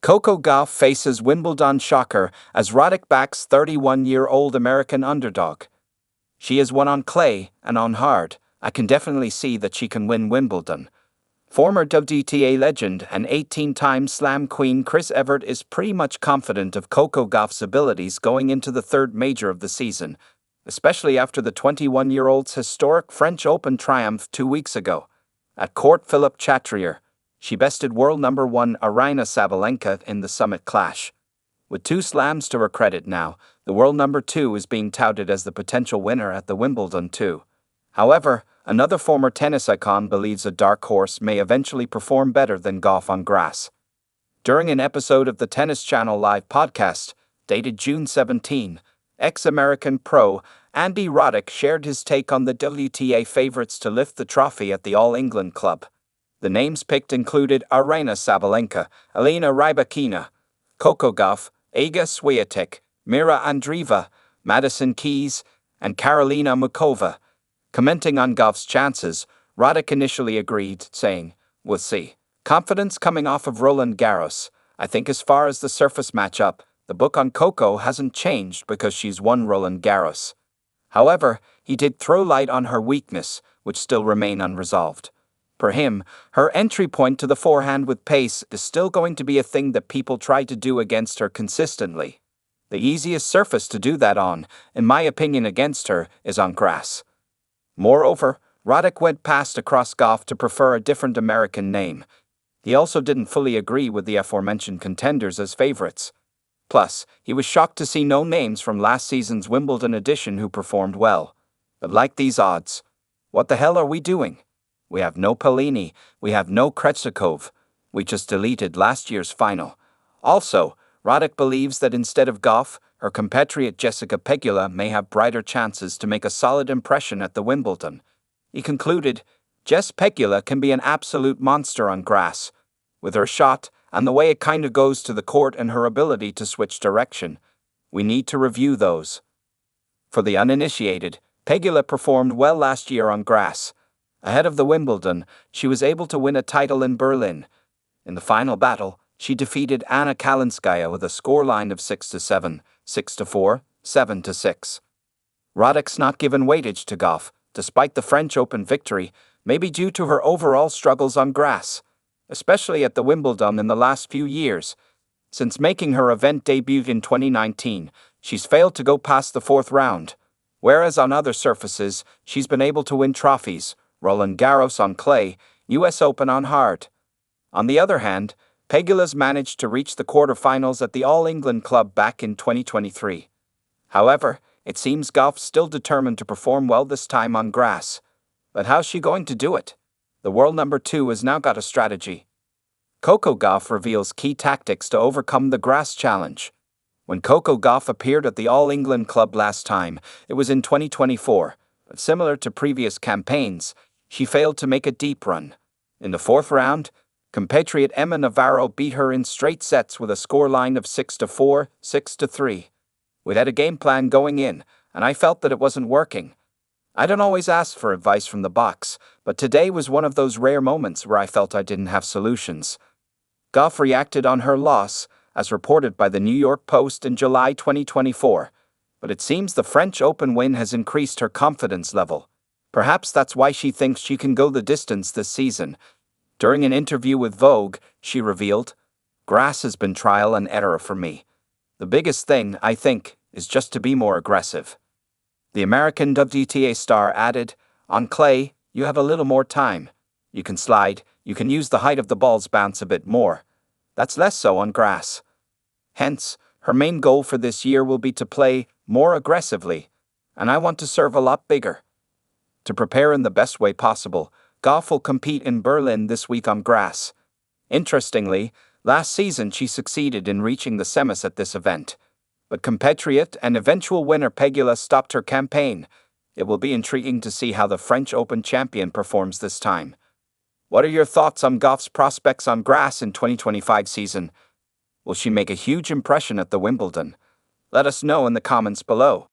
Coco Gauff faces Wimbledon shocker as Roddick backs 31-year-old American underdog. She has won on clay and on hard. I can definitely see that she can win Wimbledon. Former WTA legend and 18-time Slam queen Chris Evert is pretty much confident of Coco Gauff's abilities going into the third major of the season, especially after the 21-year-old's historic French Open triumph 2 weeks ago. At Court Philippe-Chatrier, she bested World Number1 Aryna Sabalenka in the summit clash. With 2 slams to her credit now, the World Number2 is being touted as the potential winner at the Wimbledon too. However, another former tennis icon believes a dark horse may eventually perform better than Gauff on grass. During an episode of the Tennis Channel live podcast, dated June 17, ex-American pro Andy Roddick shared his take on the WTA favorites to lift the trophy at the All England Club. The names picked included Aryna Sabalenka, Elena Rybakina, Coco Gauff, Iga Swiatek, Mira Andreeva, Madison Keys, and Karolina Muchova. Commenting on Gauff's chances, Roddick initially agreed, saying, "We'll see. Confidence coming off of Roland Garros. I think as far as the surface matchup, the book on Coco hasn't changed because she's won Roland Garros." However, he did throw light on her weakness, which still remain unresolved. For him, her entry point to the forehand with pace is still going to be a thing that people try to do against her consistently. The easiest surface to do that on, in my opinion against her, is on grass. Moreover, Roddick went past across Gauff to prefer a different American name. He also didn't fully agree with the aforementioned contenders as favorites. Plus, he was shocked to see no names from last season's Wimbledon edition who performed well. But like these odds, what the hell are we doing? We have no Pellini, we have no Krejcikov. We just deleted last year's final. Also, Roddick believes that instead of Gauff, her compatriot Jessica Pegula may have brighter chances to make a solid impression at the Wimbledon. He concluded, "Jess Pegula can be an absolute monster on grass. With her shot, and the way it kinda goes to the court and her ability to switch direction. We need to review those." For the uninitiated, Pegula performed well last year on grass. Ahead of the Wimbledon, she was able to win a title in Berlin. In the final battle, she defeated Anna Kalinskaya with a scoreline of 6-7, 6-4, 7-6. Roddick's not given weightage to Gauff, despite the French Open victory, maybe due to her overall struggles on grass, especially at the Wimbledon in the last few years. Since making her event debut in 2019, she's failed to go past the 4th round, whereas on other surfaces, she's been able to win trophies, Roland Garros on clay, US Open on hard. On the other hand, Pegula's managed to reach the quarterfinals at the All England Club back in 2023. However, it seems Gauff's still determined to perform well this time on grass. But how's she going to do it? The World Number2 has now got a strategy. Coco Gauff reveals key tactics to overcome the grass challenge. When Coco Gauff appeared at the All England Club last time, it was in 2024, but similar to previous campaigns, she failed to make a deep run. In the 4th round, compatriot Emma Navarro beat her in straight sets with a scoreline of 6-4, 6-3. We had a game plan going in, and I felt that it wasn't working. I don't always ask for advice from the box, but today was one of those rare moments where I felt I didn't have solutions. Gauff reacted on her loss, as reported by the New York Post in July 2024, but it seems the French Open win has increased her confidence level. Perhaps that's why she thinks she can go the distance this season. During an interview with Vogue, she revealed, "Grass has been trial and error for me. The biggest thing, I think, is just to be more aggressive." The American WTA star added, "On clay, you have a little more time. You can slide, you can use the height of the ball's bounce a bit more. That's less so on grass." Hence, her main goal for this year will be to play more aggressively, and I want to serve a lot bigger. To prepare in the best way possible, Gauff will compete in Berlin this week on grass. Interestingly, last season she succeeded in reaching the semis at this event, but compatriot and eventual winner Pegula stopped her campaign. It will be intriguing to see how the French Open champion performs this time. What are your thoughts on Gauff's prospects on grass in 2025 season? Will she make a huge impression at the Wimbledon? Let us know in the comments below.